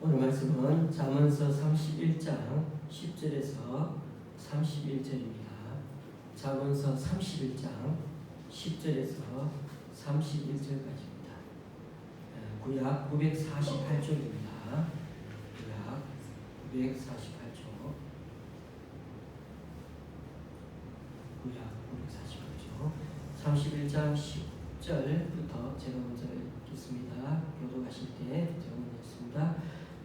오늘 말씀은 잠언서 31장 10절에서 31절입니다. 잠언서 31장 10절에서 31절까지입니다. 구약 948쪽입니다. 구약 948쪽. 구약 948쪽. 31장 10절부터 제가 먼저 읽겠습니다. 교독하실 때 제가 먼저 읽습니다.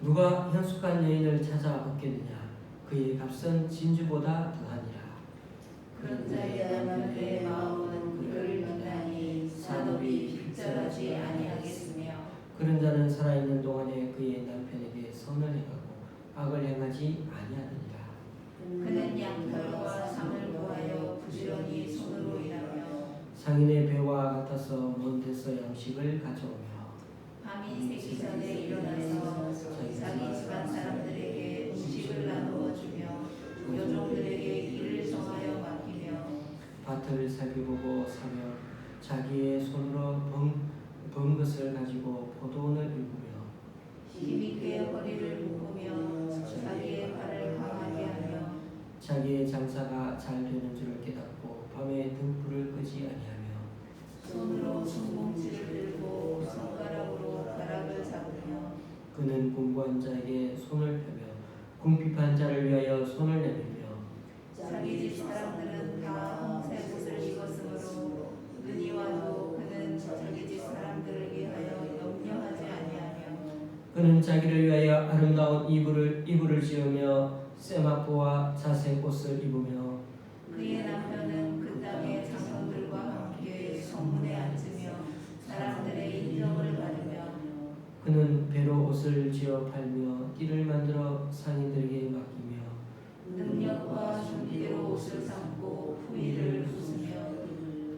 누가 현숙한 여인을 찾아 얻겠느냐? 그의 값은 진주보다 더하니라. 그런 자의 남편의 마음은 그를 만나니 산업이 빗절하지 아니하겠으며 그런 자는 살아있는 동안에 그의 남편에게 선을 행하고 악을 행하지 아니하느니라. 그는 양털과 상을 구하여 부지런히 손으로 일하며 상인의 배와 같아서 먼 데서 양식을 가져오며 밤이 새기 전에 일어나서 자기 집안 사람들에게 음식을 나누어 주며 여종들에게 일을 정하여 맡기며 밭을 살펴보고 사며 자기의 손으로 번 것을 가지고 포도원을 일구며 힘있게 허리를 묶으며 자기의 발을 강하게 하며 자기의 장사가 잘 되는 줄을 깨닫고 밤에 등불을 끄지 아니하며 손으로 손봉지를 들고 손가락으로 가락을 잡으며 그는 공고한 자에게 손을 펴며 궁핍한 자를 위하여 손을 내밀며 자기 집 사람들은 다 새 옷을 입었으므로 눈이 와도 그는 자기 집 사람들을 위하여 염려하지 아니하며 그는 자기를 위하여 아름다운 이불을 지으며 세마포와 자색 옷을 입으며 그의 남편은 그 땅의 장로들과 함께 성문에 앉으며 사람들의 인정을 받으며 그는 배로 옷을 지어 팔며 띠를 만들어 상인들에게 맡기며 능력과 준비대로 옷을 삼고 후의를 부수며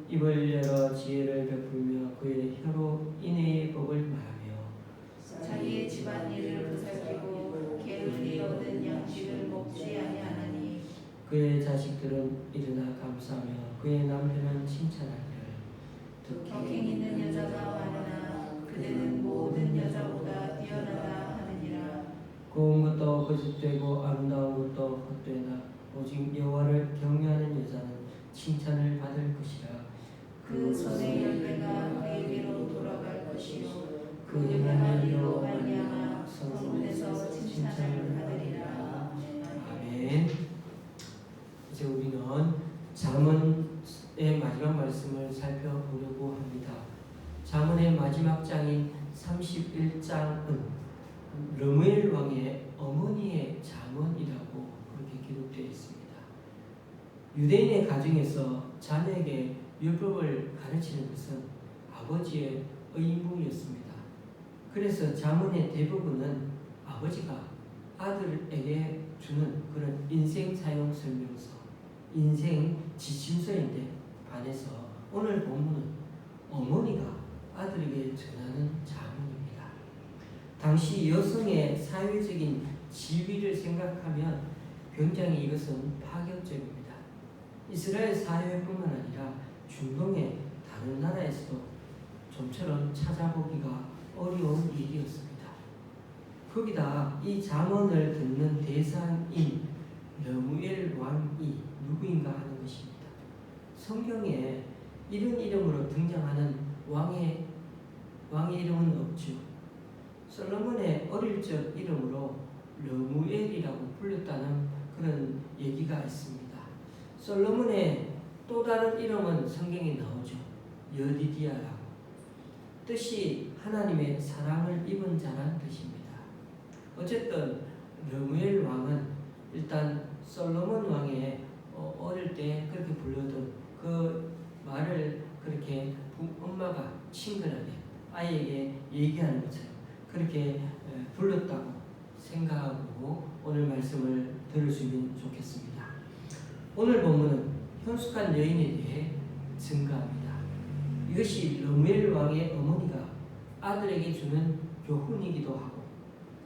입을 열어 지혜를 베풀며 그의 혀로 인애의 법을 말하며 자기의 집안일을 보살피고 게을리 얻은 양식을 먹지 아니하나니 그의 자식들은 일어나 감사하며 그의 남편은 칭찬하기를 덕행 있는 여자가 많으나 그대는 모든 여자보다 뛰어나다 하느니라. 고운 것도 거짓되고 아름다운 것도 헛되나 오직 여호와를 경외하는 여자는 칭찬을 받을 것이라. 그 손의 열매가 그에게로 돌아갈 것이요 그 그 행한 일로 일로 말미암아 성문에서 칭찬을 받으리라. 아멘. 이제 우리는 잠언의 마지막 말씀을 살펴보려고 합니다. 잠언의 마지막 장인 31장은 르무엘 왕의 어머니의 잠언이라고 그렇게 기록되어 있습니다. 유대인의 가정에서 자녀에게 율법을 가르치는 것은 아버지의 의무였습니다. 그래서 잠언의 대부분은 아버지가 아들에게 주는 그런 인생 사용 설명서, 인생 지침서인데 반해서 오늘 본문은 어머니가 아들에게 전하는 잠언입니다. 당시 여성의 사회적인 지위를 생각하면 굉장히 이것은 파격적입니다. 이스라엘 사회뿐만 아니라 중동의 다른 나라에서도 좀처럼 찾아보기가 어려운 일이었습니다. 거기다 이 잠언을 듣는 대상인 르무엘 왕이 누구인가 하는 것입니다. 성경에 이런 이름으로 등장하는 왕의 이름은 없죠. 솔로몬의 어릴 적 이름으로 르무엘이라고 불렸다는 그런 얘기가 있습니다. 솔로몬의 또 다른 이름은 성경에 나오죠. 여디디아라고. 뜻이 하나님의 사랑을 입은 자란 뜻입니다. 어쨌든 르무엘 왕은 일단 솔로몬 왕의 어릴 때 그렇게 불러던 그 말을 그렇게 엄마가 친근하게 아이에게 얘기하는 것처럼 그렇게 불렀다고 생각하고 오늘 말씀을 들을 수 있으면 좋겠습니다. 오늘 본문은 현숙한 여인에 대해 증가합니다. 이것이 르무엘 왕의 어머니가 아들에게 주는 교훈이기도 하고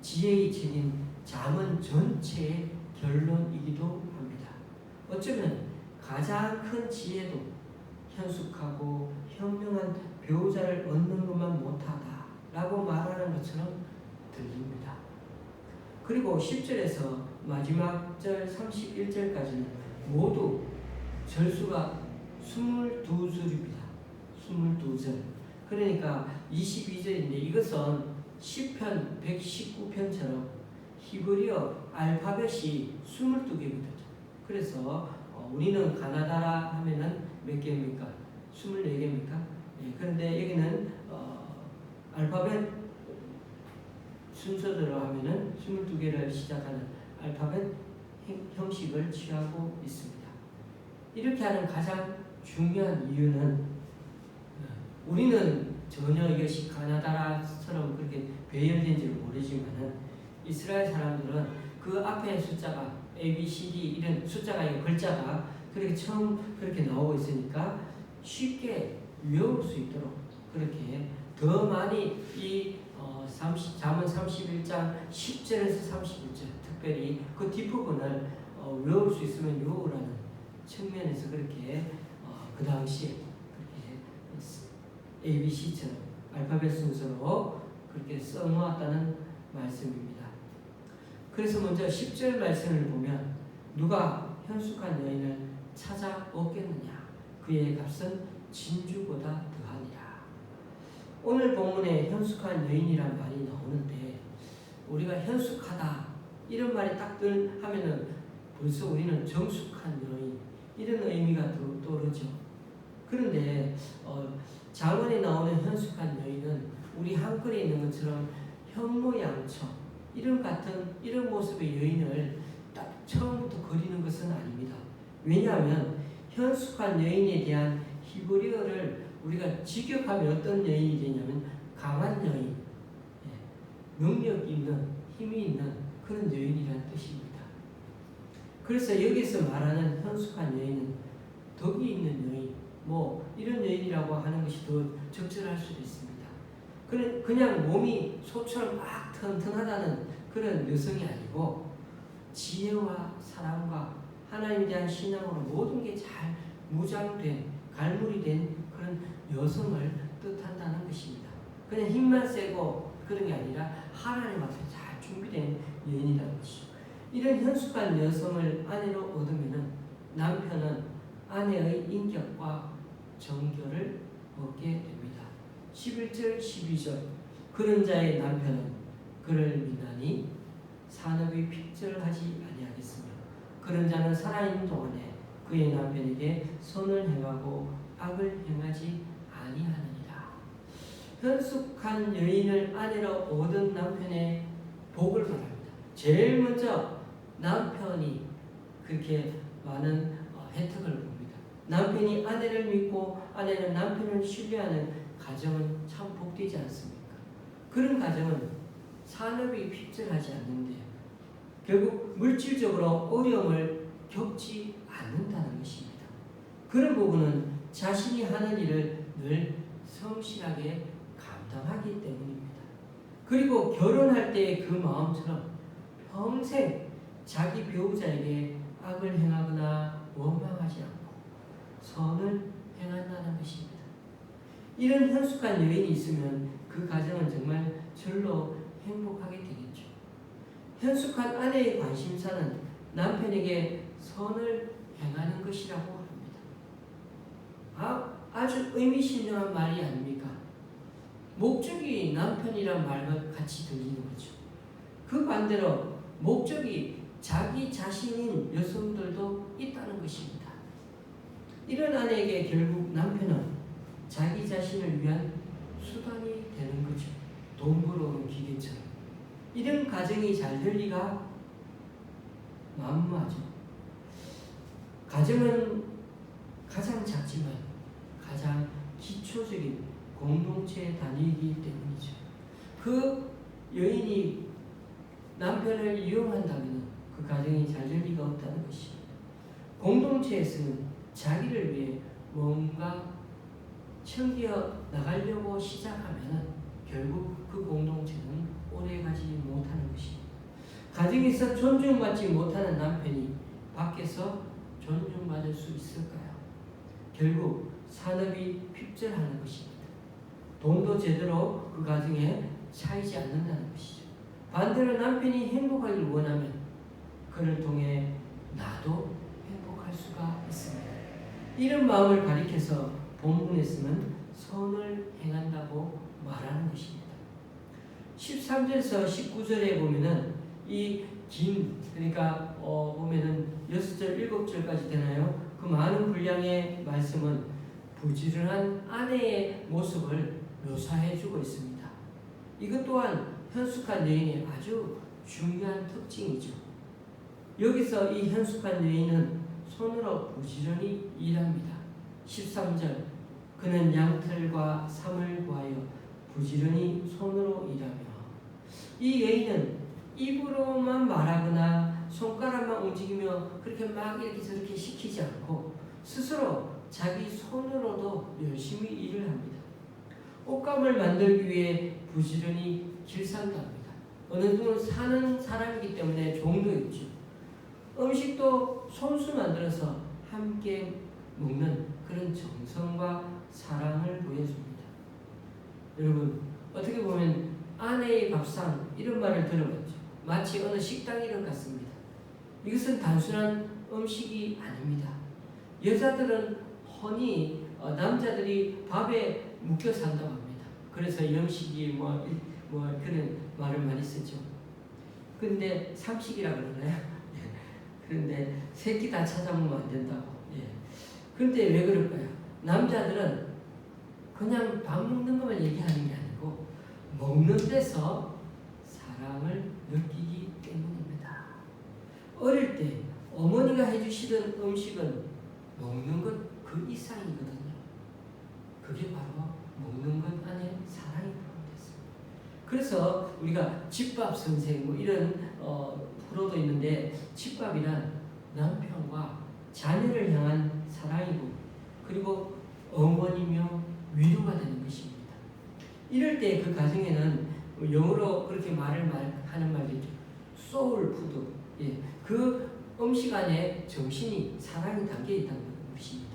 지혜의 책인 잠언 전체의 결론이기도 합니다. 어쩌면 가장 큰 지혜도 현숙하고 현명한 배우자를 얻는 것만 못하다라고 말하는 것처럼 들립니다. 그리고 10절에서 마지막 절 31절까지는 모두 절수가 22줄입니다. 22절. 그러니까 22절인데 이것은 시편 119편처럼 히브리어 알파벳이 22개거든요. 그래서 우리는 가나다라 하면은 몇 개입니까? 24개입니까? 예, 그런데 여기는 알파벳 순서대로 하면은 22개를 시작하는 알파벳 형식을 취하고 있습니다. 이렇게 하는 가장 중요한 이유는 우리는 전혀 이것이 가나다라처럼 그렇게 배열된지를 모르지만은 이스라엘 사람들은 그 앞에 숫자가 A, B, C, D 이런 숫자가 아니고 글자가 그렇게 처음 그렇게 나오고 있으니까 쉽게 외울 수 있도록 그렇게 더 많이 이 잠언 31장 10절에서 31절 특별히 그 뒷부분을 외울 수 있으면 외우라는 측면에서 그렇게 그 당시에 그렇게 ABC처럼 알파벳 순서로 그렇게 써놓았다는 말씀입니다. 그래서 먼저 10절 말씀을 보면 누가 현숙한 여인을 찾아 얻겠느냐 그의 값은 진주보다 더하니라. 오늘 본문에 현숙한 여인이란 말이 나오는데 우리가 현숙하다 이런 말이 딱 하면은 벌써 우리는 정숙한 여인 이런 의미가 떠오르죠. 그런데 잠언에 나오는 현숙한 여인은 우리 한글에 있는 것처럼 현모양처 이런 모습의 여인을 딱 처음부터 그리는 것은 아닙니다. 왜냐하면 현숙한 여인에 대한 히브리어를 우리가 직역하면 어떤 여인이 되냐면 강한 여인, 능력 있는 힘이 있는 그런 여인이라는 뜻입니다. 그래서 여기서 말하는 현숙한 여인은 덕이 있는 여인, 이런 여인이라고 하는 것이 더 적절할 수도 있습니다. 그냥 몸이 소처럼 막 튼튼하다는 그런 여성이 아니고 지혜와 사랑과 하나님에 대한 신앙으로 모든 게 잘 무장된 갈무리 된 그런 여성을 뜻한다는 것입니다. 그냥 힘만 세고 그런 게 아니라 하나님 앞에 잘 준비된 여인이라는 것이죠. 이런 현숙한 여성을 아내로 얻으면 남편은 아내의 인격과 정결을 얻게 됩니다. 11절 12절 그런 자의 남편은 그를 미나니 산업이 핍절하지 아니하겠으며 그런 자는 살아있는 동안에 그의 남편에게 선을 행하고 악을 행하지 아니하느니라. 현숙한 여인을 아내로 얻은 남편의 복을 말합니다. 제일 먼저 남편이 그렇게 많은 혜택을 봅니다. 남편이 아내를 믿고 아내는 남편을 신뢰하는 가정은 참 복되지 않습니까? 그런 가정은 산업이 핍절하지 않는데요. 결국 물질적으로 어려움을 겪지 않는다는 것입니다. 그런 부분은 자신이 하는 일을 늘 성실하게 감당하기 때문입니다. 그리고 결혼할 때의 그 마음처럼 평생 자기 배우자에게 악을 행하거나 원망하지 않고 선을 행한다는 것입니다. 이런 현숙한 여인이 있으면 그 가정은 정말 절로 행복하게 되겠죠. 현숙한 아내의 관심사는 남편에게 선을 행하는 것이라고 합니다. 아주 의미심장한 말이 아닙니까? 목적이 남편이란 말과 같이 들리는 거죠. 그 반대로 목적이 자기 자신인 여성들도 있다는 것입니다. 이런 아내에게 결국 남편은 자기 자신을 위한 수단이 되는 거죠. 돈 벌어오는 기계처럼. 이런 가정이 잘 될 리가 만무하죠. 가정은 가장 작지만 가장 기초적인 공동체 단위이기 때문이죠. 그 여인이 남편을 이용한다면 그 가정이 잘 될 리가 없다는 것입니다. 공동체에서는 자기를 위해 뭔가 챙겨 나가려고 시작하면 결국 그 공동체는 오래가지 못하는 것입니다. 가정에서 존중받지 못하는 남편이 밖에서 존중받을 수 있을까요? 결국 산업이 핍절하는 것입니다. 돈도 제대로 그 가정에 차이지 않는다는 것이죠. 반대로 남편이 행복하기를 원하면 그를 통해 나도 행복할 수가 있습니다. 이런 마음을 가리켜서 본문에서는 선을 행한다고 말하는 것입니다. 13절에서 19절에 보면은 이 긴, 그러니까 보면은 6절, 7절까지 되나요? 그 많은 분량의 말씀은 부지런한 아내의 모습을 묘사해주고 있습니다. 이것 또한 현숙한 여인의 아주 중요한 특징이죠. 여기서 이 현숙한 여인은 손으로 부지런히 일합니다. 13절, 그는 양털과 삼을 구하여 부지런히 손으로 일하며, 이 여인은 입으로만 말하거나 손가락만 움직이며 그렇게 막 이렇게 저렇게 시키지 않고 스스로 자기 손으로도 열심히 일을 합니다. 옷감을 만들기 위해 부지런히 길산도 합니다. 어느 정도 사는 사람이기 때문에 종도 있죠. 음식도 손수 만들어서 함께 먹는 그런 정성과 사랑을 보여줍니다. 여러분, 어떻게 보면 아내의 밥상 이런 말을 들어봤죠. 마치 어느 식당 이름 같습니다. 이것은 단순한 음식이 아닙니다. 여자들은 흔히 남자들이 밥에 묶여 산다고 합니다. 그래서 음식이 뭐 그런 말을 많이 쓰죠. 근데 삼식이라 그러나요? 그런데 새끼 다 찾아보면 안 된다고. 그런데 왜 그럴까요? 남자들은 그냥 밥 먹는 것만 얘기하는 게 아니고 먹는 데서 사랑을 느끼기 때문입니다. 어릴 때 어머니가 해주시던 음식은 먹는 것 그 이상이거든요. 그게 바로 먹는 것 안에 사랑이 포함됐습니다. 그래서 우리가 집밥 선생 뭐 이런 프로도 있는데, 집밥이란 남편과 자녀를 향한 사랑이고 그리고 어머니며 위로가 되는 것입니다. 이럴 때 그 가정에는 영어로 그렇게 하는 말이 있죠. 소울 푸드. 그 음식 안에 정신이, 사랑이 담겨 있다는 것입니다.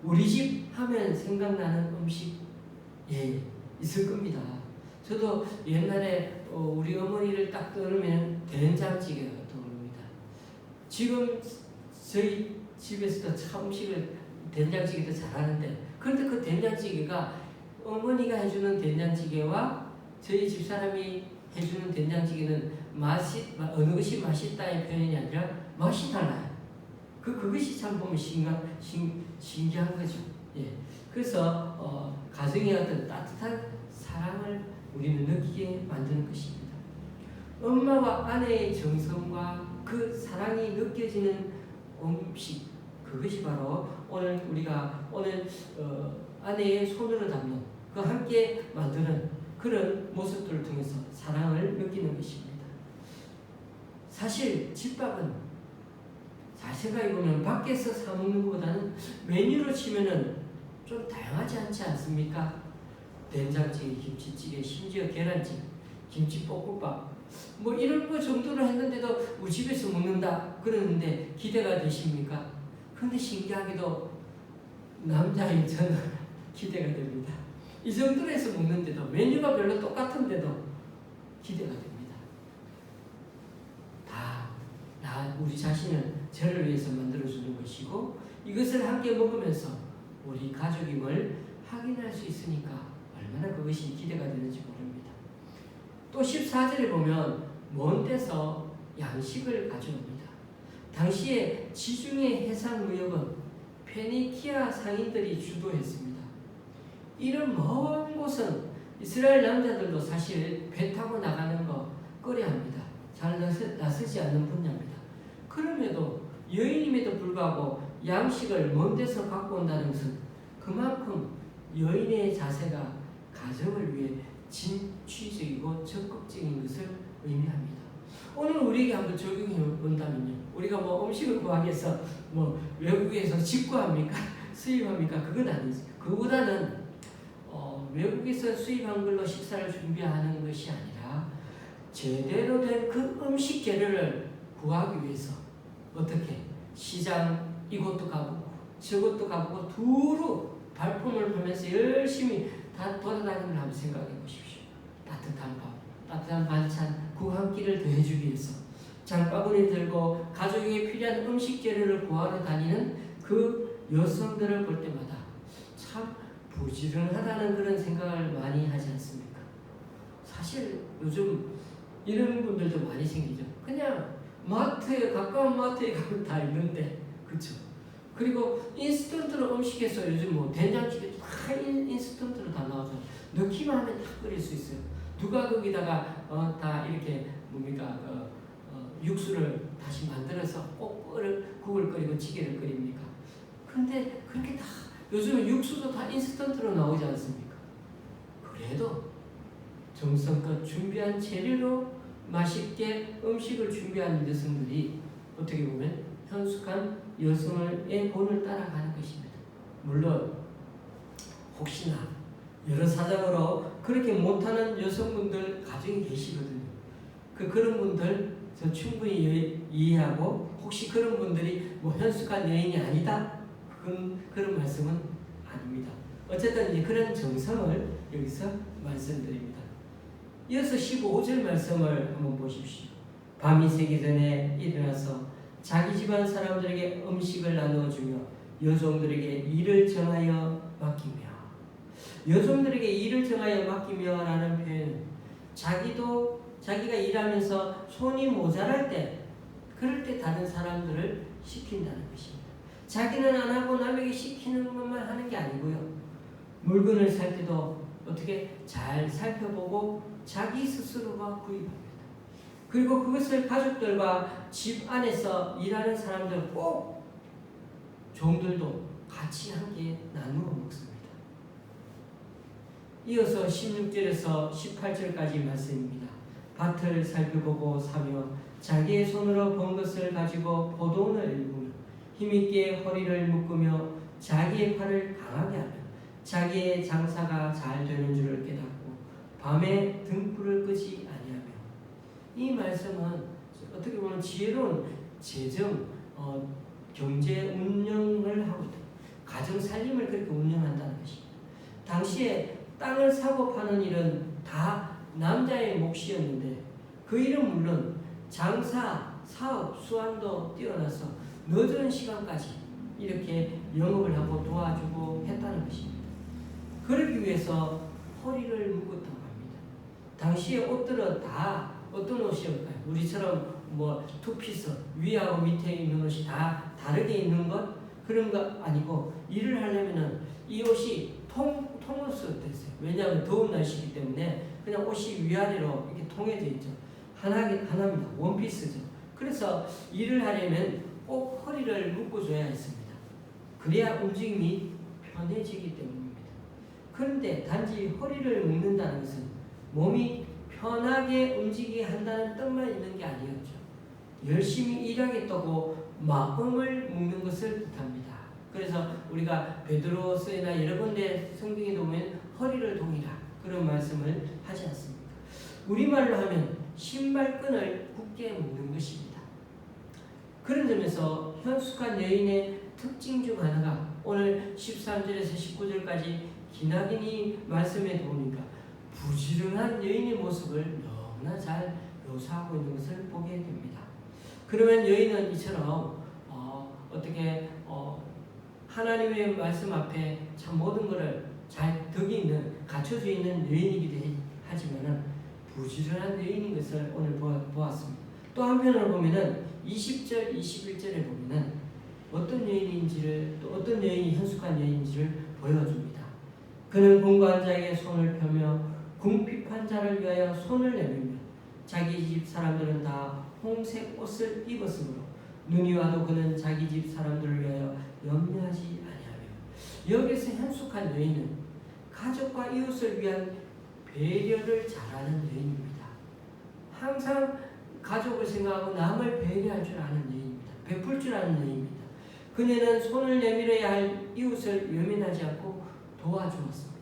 우리 집 하면 생각나는 음식 있을 겁니다. 저도 옛날에 우리 어머니를 딱 떠오르면 된장찌개가 떠오릅니다. 지금 저희 집에서도 참 음식을 된장찌개도 잘하는데, 그런데 그 된장찌개가 어머니가 해주는 된장찌개와 저희 집사람이 해주는 된장찌개는 어느 것이 맛있다의 표현이 아니라 맛이 달라요. 그것이 참 보면 신기한 거죠. 그래서 가정의 어떤 따뜻한 사랑을 우리는 느끼게 만드는 것입니다. 엄마와 아내의 정성과 그 사랑이 느껴지는 음식, 그것이 바로 우리가 오늘 아내의 손으로 담는 그 함께 만드는 그런 모습들을 통해서 사랑을 느끼는 것입니다. 사실 집밥은 잘 생각해보면 밖에서 사 먹는 것보다는 메뉴로 치면은 좀 다양하지 않지 않습니까? 된장찌개, 김치찌개, 심지어 계란찜, 김치볶음밥 뭐 이런 거 정도로 했는데도 우리 집에서 먹는다 그러는데 기대가 되십니까? 근데 신기하게도 남자인 저는 기대가 됩니다. 이 정도로 해서 먹는데도, 메뉴가 별로 똑같은데도 기대가 됩니다. 우리 자신은 저를 위해서 만들어주는 것이고, 이것을 함께 먹으면서 우리 가족임을 확인할 수 있으니까 얼마나 그것이 기대가 되는지 모릅니다. 또 14절에 보면 먼 데서 양식을 가져옵니다. 당시에 지중해 해상 무역은 페니키아 상인들이 주도했습니다. 이런 먼 곳은 이스라엘 남자들도 사실 배 타고 나가는 거 꺼려합니다. 잘 나서지 않는 분야입니다. 그럼에도 여인임에도 불구하고 양식을 먼 데서 갖고 온다는 것은 그만큼 여인의 자세가 가정을 위해 진취적이고 적극적인 것을 의미합니다. 오늘 우리에게 한번 적용해 본다면요, 우리가 뭐 음식을 구하기 위해서 뭐 외국에서 직구합니까? 수입합니까? 그건 아니죠. 그보다는 외국에서 수입한 걸로 식사를 준비하는 것이 아니라 제대로 된 그 음식 재료를 구하기 위해서 어떻게 시장 이것도 가보고 저것도 가보고 두루 발품을 하면서 열심히 다 돌아다니는 걸 한번 생각해 보십시오. 따뜻한 밥, 따뜻한 반찬, 국 한 끼를 더해주기 위해서 장바구니 들고 가족에게 필요한 음식 재료를 구하러 다니는 그 여성들을 볼 때마다 참 부지런하다는 그런 생각을 많이 하지 않습니까? 사실 요즘 이런 분들도 많이 생기죠. 그냥 마트에, 가까운 마트에 가면 다 있는데, 그쵸? 그리고 인스턴트로 음식에서 요즘 뭐 된장찌개 다 인스턴트로 다 나오잖아요. 넣기만 하면 다 끓일 수 있어요. 누가 거기다가 다 이렇게 뭡니까 육수를 다시 만들어서 꼭 국을 끓이고 찌개를 끓입니까? 근데 그렇게 다 요즘은 육수도 다 인스턴트로 나오지 않습니까? 그래도 정성껏 준비한 재료로 맛있게 음식을 준비하는 여성들이 어떻게 보면 현숙한 여성의 본을 따라가는 것입니다. 물론 혹시나 여러 사정으로 그렇게 못하는 여성분들 가정이 계시거든요. 그런 분들 저 충분히 이해하고, 혹시 그런 분들이 뭐 현숙한 여인이 아니다, 그런 말씀은 아닙니다. 어쨌든 그런 정성을 여기서 말씀드립니다. 이어서 15절 말씀을 한번 보십시오. 밤이 새기 전에 일어나서 자기 집안 사람들에게 음식을 나누어주며 여종들에게 일을 정하여 맡기며. 여종들에게 일을 정하여 맡기며 라는 표현은 자기가 일하면서 손이 모자랄 때, 그럴 때 다른 사람들을 시킨다는 것입니다. 자기는 안 하고 남에게 시키는 것만 하는 게 아니고요. 물건을 살 때도 어떻게 잘 살펴보고 자기 스스로가 구입합니다. 그리고 그것을 가족들과 집 안에서 일하는 사람들, 꼭 종들도 같이 함께 나누어 먹습니다. 이어서 16절에서 18절까지 말씀입니다. 밭을 살펴보고 사며 자기의 손으로 번 것을 가지고 포도원을 일구며 힘있게 허리를 묶으며 자기의 팔을 강하게 하며 자기의 장사가 잘 되는 줄을 깨닫고 밤에 등불을 끄지 아니하며. 이 말씀은 어떻게 보면 지혜로운 재정, 경제 운영을 하고 있다. 가정 살림을 그렇게 운영한다는 것입니다. 당시에 땅을 사고 파는 일은 다 남자의 몫이었는데, 그 일은 물론 장사, 사업, 수완도 뛰어나서 늦은 시간까지 이렇게 영업을 하고 도와주고 했다는 것입니다. 그러기 위해서 허리를 묶었다고 합니다. 당시의 옷들은 다 어떤 옷이었을까요? 우리처럼 뭐 투피스, 위하고 밑에 있는 옷이 다 다르게 있는 것? 그런 거 아니고, 일을 하려면은 이 옷이 통옷으로 됐어요. 왜냐하면 더운 날씨이기 때문에 그냥 옷이 위아래로 이렇게 통해져 있죠. 하나입니다. 원피스죠. 그래서 일을 하려면 꼭 허리를 묶어줘야 했습니다. 그래야 움직임이 편해지기 때문입니다. 그런데 단지 허리를 묶는다는 것은 몸이 편하게 움직이게 한다는 뜻만 있는 게 아니었죠. 열심히 일하겠다고 마음을 묶는 것을 뜻합니다. 그래서 우리가 베드로서나 여러 군데 성경에 보면 허리를 동이라, 그런 말씀을 하지 않습니까? 우리말로 하면 신발끈을 굳게 묶는 것입니다. 그런 점에서 현숙한 여인의 특징 중 하나가 오늘 13절에서 19절까지 기나긴이 말씀에 보니까 부지런한 여인의 모습을 너무나 잘 묘사하고 있는 것을 보게 됩니다. 그러면 여인은 이처럼 어떻게 하나님의 말씀 앞에 참 모든 것을 잘 덕이 있는, 갖춰져 있는 여인이기도 하지만은 부지런한 여인인 것을 오늘 보았습니다. 또 한편으로 보면은 20절, 21절에 보면은 어떤 여인인지를, 또 어떤 여인이 현숙한 여인인지를 보여줍니다. 그는 공고한 자에게 손을 펴며 궁핍한 자를 위하여 손을 내밀며 자기 집 사람들은 다 홍색 옷을 입었으므로 눈이 와도 그는 자기 집 사람들을 위하여 염려하지 아니하며. 여기서 현숙한 여인은 가족과 이웃을 위한 배려를 잘하는 여인입니다. 항상 가족을 생각하고 남을 배려할 줄 아는 여인입니다. 베풀 줄 아는 여인입니다. 그녀는 손을 내밀어야 할 이웃을 외면하지 않고 도와주었습니다.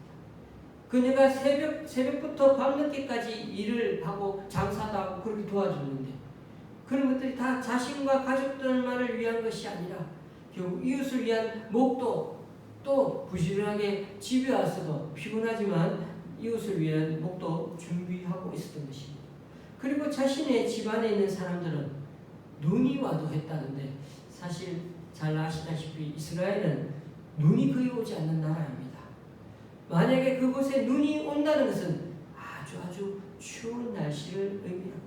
그녀가 새벽부터 밤늦게까지 일을 하고 장사도 하고 그렇게 도와줬는데, 그런 것들이 다 자신과 가족들만을 위한 것이 아니라 결국 이웃을 위한 목도, 또 부지런하게 집에 와서도 피곤하지만 이웃을 위한 목도 준비하고 있었던 것입니다. 그리고 자신의 집안에 있는 사람들은 눈이 와도 했다는데 사실 잘 아시다시피 이스라엘은 눈이 거의 오지 않는 나라입니다. 만약에 그곳에 눈이 온다는 것은 아주 추운 날씨를 의미합니다.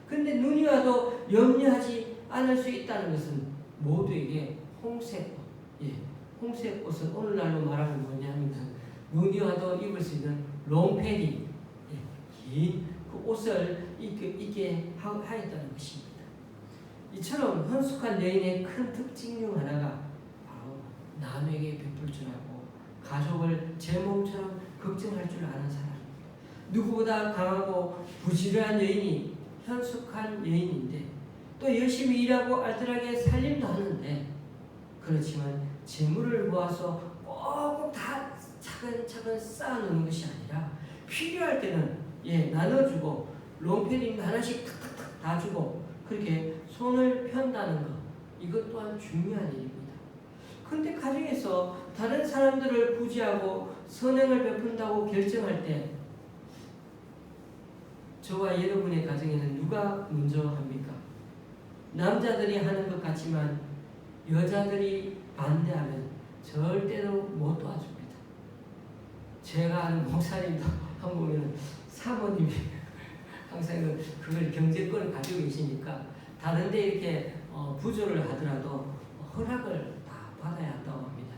그런데 눈이 와도 염려하지 않을 수 있다는 것은 모두에게 홍색옷, 홍색옷은 오늘날로 말하면 뭐냐면 눈이 와도 입을 수 있는 롱패딩, 긴 그 옷을 입게 하였다는 것입니다. 이처럼 현숙한 여인의 큰 특징 중 하나가 바로 남에게 베풀 줄 알고 가족을 제 몸처럼 걱정할 줄 아는 사람입니다. 누구보다 강하고 부지런한 여인이 현숙한 여인인데 또 열심히 일하고 알뜰하게 살림도 하는데 그렇지만 재물을 모아서 꼭꼭 다 차근차근 쌓아놓는 것이 아니라 필요할 때는 나눠주고 롱패딩 하나씩 탁탁탁 다 주고 그렇게 손을 편다는 것, 이것 또한 중요한 일입니다. 그런데 가정에서 다른 사람들을 구제하고 선행을 베푼다고 결정할 때 저와 여러분의 가정에는 누가 먼저 합니까? 남자들이 하는 것 같지만 여자들이 반대하면 절대로 못 도와줍니다. 제가 아는 목사님도 한 보면 사모님이 항상 그걸 경제권을 가지고 계시니까 다른데 이렇게 부조를 하더라도 허락을 다 받아야 한다고 합니다.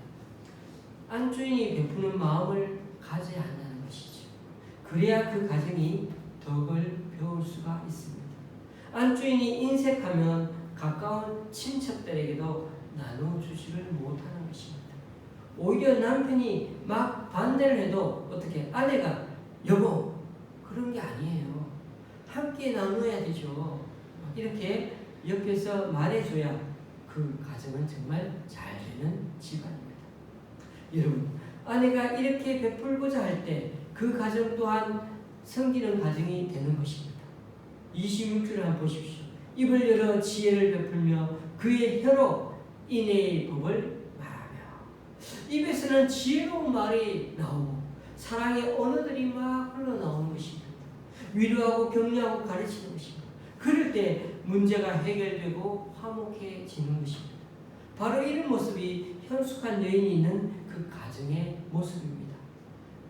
안주인이 베푸는 마음을 가져야 한다는 것이죠. 그래야 그 가정이 덕을 배울 수가 있습니다. 안주인이 인색하면 가까운 친척들에게도 나눠주지를 못하는 것입니다. 오히려 남편이 막 반대를 해도 어떻게 아내가 여보 그런 게 아니에요. 함께 나눠야 되죠. 이렇게 옆에서 말해줘야 그 가정은 정말 잘 되는 집안입니다. 여러분, 아내가 이렇게 베풀고자 할 때 그 가정 또한 섬기는 가정이 되는 것입니다. 26절을 한번 보십시오. 입을 열어 지혜를 베풀며 그의 혀로 인애의 법을 말하며. 입에서는 지혜로운 말이 나오고 사랑의 언어들이 막 흘러나오는 것입니다. 위로하고 격려하고 가르치는 것입니다. 그럴 때 문제가 해결되고 화목해지는 것입니다. 바로 이런 모습이 현숙한 여인이 있는 그 가정의 모습입니다.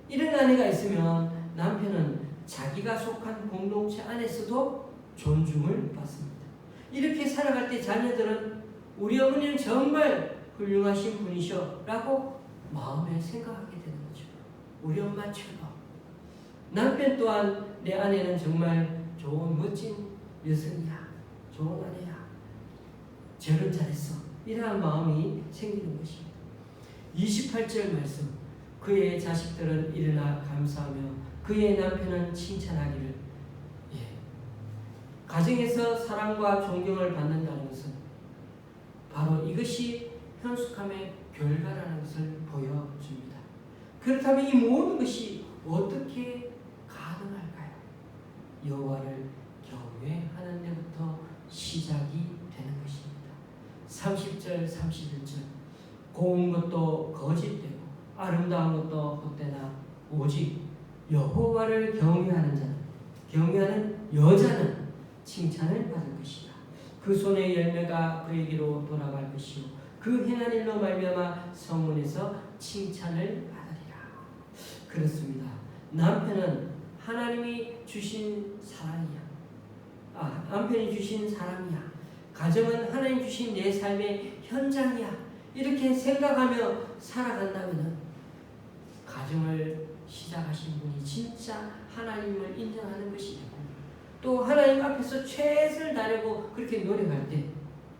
이런 아내가 있으면 남편은 자기가 속한 공동체 안에서도 존중을 받습니다. 이렇게 살아갈 때 자녀들은 우리 어머니는 정말 훌륭하신 분이셔 라고 마음에 생각하게 되는 거죠. 우리 엄마 최고. 남편 또한 내 아내는 정말 좋은 멋진 여성이야. 좋은 아내야. 결혼 잘했어. 이러한 마음이 생기는 것입니다. 28절 말씀. 그의 자식들은 일어나 감사하며 그의 남편은 칭찬하기를. 가정에서 사랑과 존경을 받는다는 것은 바로 이것이 현숙함의 결과라는 것을 보여줍니다. 그렇다면 이 모든 것이 어떻게 가능할까요? 여호와를 경외하는 데부터 시작이 되는 것입니다. 30절 31절 고운 것도 거짓되고 아름다운 것도 헛되나 오직 여호와를 경외하는 자는 경외하는 여자는 칭찬을 받을 것이다. 그 손의 열매가 그에게로 돌아갈 것이요 그 행한 일로 말미암아 성문에서 칭찬을 받으리라. 그렇습니다. 남편은 하나님이 주신 사랑이야. 남편이 주신 사랑이야. 가정은 하나님 주신 내 삶의 현장이야. 이렇게 생각하며 살아간다면 가정을 시작하신 분이 진짜 하나님을 인정하는 것이 되고 또 하나님 앞에서 최선을 다하려고 그렇게 노력할 때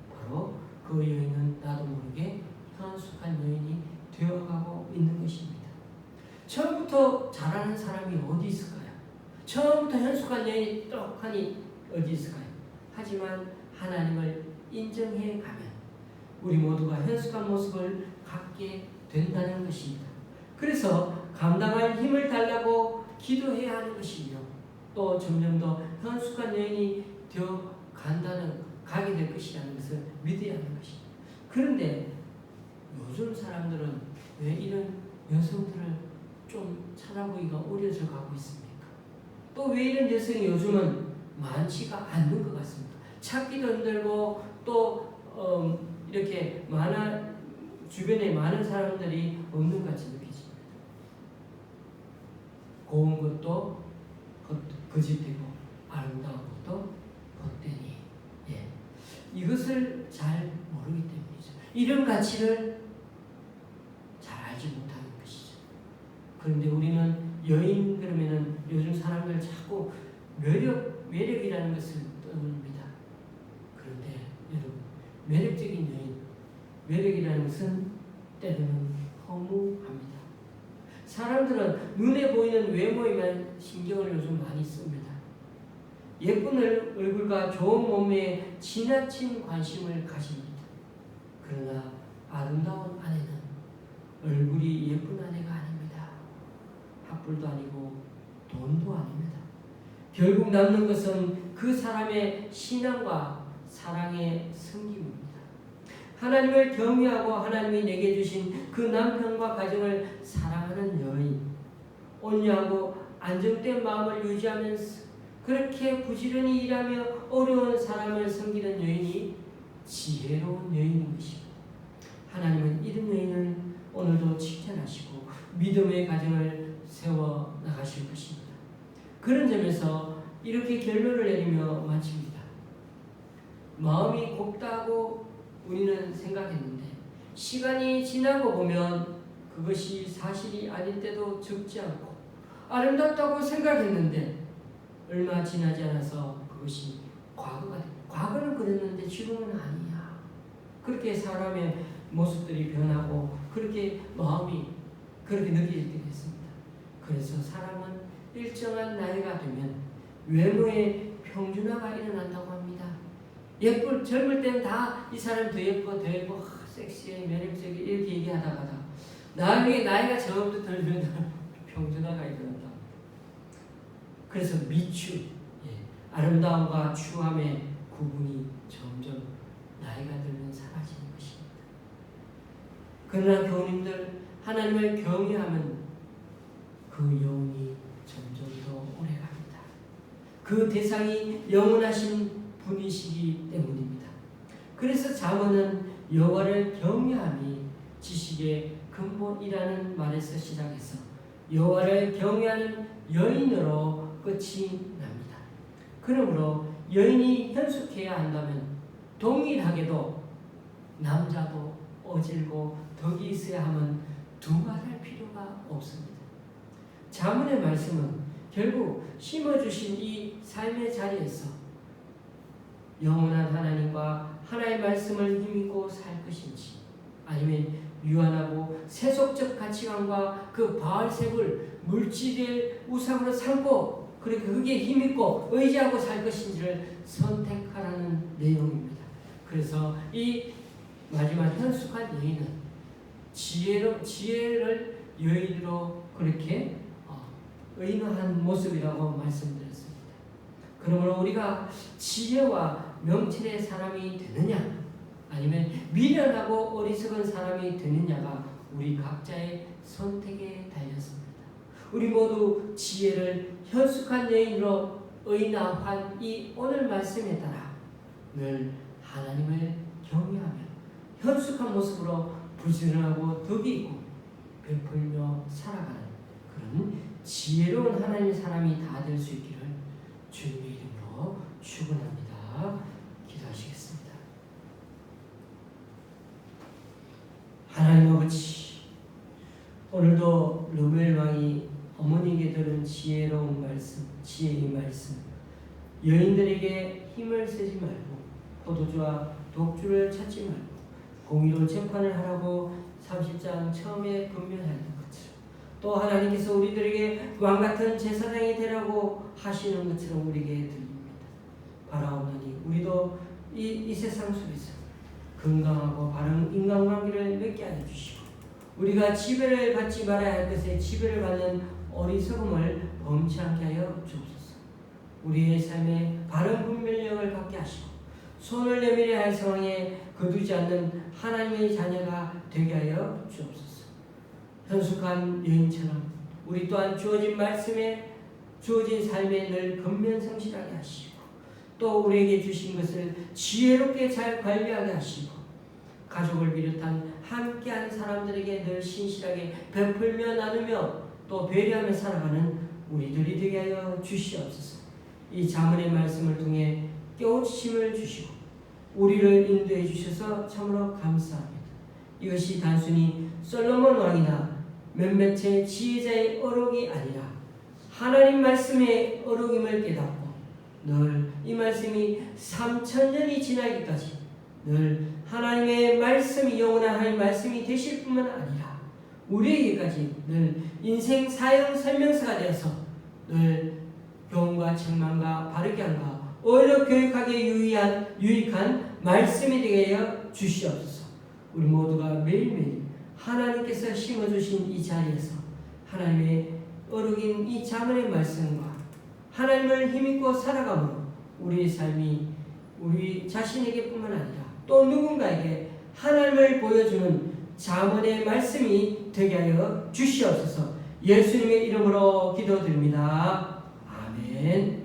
바로 그 여인은 나도 모르게 현숙한 여인이 되어가고 있는 것입니다. 처음부터 잘하는 사람이 어디 있을까요? 처음부터 현숙한 여인이 떡하니 어디 있을까요? 하지만 하나님을 인정해 가면 우리 모두가 현숙한 모습을 갖게 된다는 것입니다. 그래서 감당할 힘을 달라고 기도해야 하는 것이며 또 점점 더 현숙한 여인이 되어 가게 될 것이라는 것을 믿어야 하는 것입니다. 그런데 요즘 사람들은 왜 이런 여성들을 좀 찾아보기가 어려져 가고 있습니까? 또 왜 이런 여성이 요즘은 많지가 않는 것 같습니다. 찾기도 힘들고 또 이렇게 주변에 많은 사람들이 없는 것 같이 느껴집니다. 고운 것도 거짓되고 아름다운 것도 헛되니 이것을 잘 모르기 때문이죠. 이런 가치를 잘 알지 못하는 것이죠. 그런데 우리는 여인 그러면은 요즘 사람들 자꾸 매력이라는 것을 떠올립니다. 그런데 여러분 매력적인 여인, 매력이라는 것은 때로는 허무합니다. 사람들은 눈에 보이는 외모에만 신경을 요즘 많이 씁니다. 예쁜 얼굴과 좋은 몸매에 지나친 관심을 가집니다. 그러나 아름다운 아내는 얼굴이 예쁜 아내가 아닙니다. 학벌도 아니고 돈도 아닙니다. 결국 남는 것은 그 사람의 신앙과 사랑의 섬김입니다. 하나님을 경외하고 하나님이 내게 주신 그 남편과 가정을 사랑하는 여인, 온유하고 안정된 마음을 유지하면서 그렇게 부지런히 일하며 어려운 사람을 섬기는 여인이 지혜로운 여인인 것입니다. 하나님은 이런 여인을 오늘도 칭찬하시고 믿음의 가정을 세워 나가실 것입니다. 그런 점에서 이렇게 결론을 내리며 마칩니다. 마음이 곱다고 우리는 생각했는데 시간이 지나고 보면 그것이 사실이 아닐 때도 적지 않고 아름답다고 생각했는데 얼마 지나지 않아서 그것이 과거가 됩니다. 과거는 그랬는데 지금은 아니야. 그렇게 사람의 모습들이 변하고 그렇게 마음이 그렇게 느껴질 때가 있습니다. 그래서 사람은 일정한 나이가 되면 외모의 평준화가 일어난다고 합니다. 젊을 때는 다 이 사람 더 예뻐, 더 예뻐, 섹시해, 매력적이 이렇게 얘기하다가 나중에 나이가 점점 들면 평준화가 일어난다. 그래서 미추, 아름다움과 추함의 구분이 점점 나이가 들면 사라지는 것입니다. 그러나 교우님들 하나님을 경외하면 그 영혼이 점점 더 오래갑니다. 그 대상이 영원하신 분이시기 때문입니다. 그래서 잠언은 여호와를 경외함이 지식의 근본이라는 말에서 시작해서 여호와를 경외하는 여인으로 끝이 납니다. 그러므로 여인이 현숙해야 한다면 동일하게도 남자도 어질고 덕이 있어야 함은 두말할 필요가 없습니다. 잠언의 말씀은 결국 심어주신 이 삶의 자리에서 영원한 하나님과 하나의 말씀을 힘입고 살 것인지 아니면 유한하고 세속적 가치관과 그 바알색을 물질의 우상으로 삼고 그렇게 그게 힘입고 의지하고 살 것인지를 선택하라는 내용입니다. 그래서 이 마지막 현숙한 여인은 지혜를 여인으로 그렇게 의인화한 모습이라고 말씀드렸습니다. 그러므로 우리가 지혜와 명철의 사람이 되느냐 아니면 미련하고 어리석은 사람이 되느냐가 우리 각자의 선택에 달렸습니다. 우리 모두 지혜를 현숙한 여인으로 의인화한 이 오늘 말씀에 따라 늘 하나님을 경외하며 현숙한 모습으로 부지런하고 덕이 있고 베풀며 살아가는 그런 지혜로운 하나님의 사람이 다 될 수 있기를 주님의 이름으로 축원합니다. 기도하시겠습니다. 하나님 아버지, 오늘도 르무엘 왕이 어머니에게 들은 지혜로운 말씀, 지혜의 말씀, 여인들에게 힘을 쓰지 말고 포도주와 독주를 찾지 말고 공의로 재판을 하라고 30장 처음에 분명하는 것처럼 또 하나님께서 우리들에게 왕같은 제사장이 되라고 하시는 것처럼 우리에게 들립니다. 바라오나니 우리도 이 세상 속에서 건강하고 바른 인간관계를 맺게 하여 주시고 우리가 지배를 받지 말아야 할 것에 지배를 받는 어리석음을 범치 않게 하여 주옵소서. 우리의 삶에 바른 분별력을 갖게 하시고 손을 내밀어야 할 상황에 거두지 않는 하나님의 자녀가 되게 하여 주옵소서. 현숙한 여인처럼 우리 또한 주어진 말씀에 주어진 삶에 늘 근면성실하게 하시고 또 우리에게 주신 것을 지혜롭게 잘 관리하게 하시고 가족을 비롯한 함께한 사람들에게 늘 신실하게 베풀며 나누며 또 배려하며 살아가는 우리들이 되게 하여 주시옵소서. 이 자문의 말씀을 통해 깨우침을 주시고 우리를 인도해 주셔서 참으로 감사합니다. 이것이 단순히 솔로몬 왕이나 몇몇의 지혜자의 어록이 아니라 하나님 말씀의 어록임을 깨닫고 늘 이 말씀이 3000년이 지나기까지 늘 하나님의 말씀이 영원한 하나님의 말씀이 되실 뿐만 아니라 우리에게까지 늘 인생 사용 설명서가 되어서 늘 교훈과 책망과 바르게 함과 오히려 교육하기에 유익한 말씀이 되게 하여 주시옵소서. 우리 모두가 매일매일 하나님께서 심어주신 이 자리에서 하나님의 어록인 이 자문의 말씀과 하나님을 힘입고 살아감으로 우리의 삶이 우리 자신에게 뿐만 아니라 또 누군가에게 하나님을 보여주는 자문의 말씀이 되게 하여 주시옵소서. 예수님의 이름으로 기도드립니다. 아멘.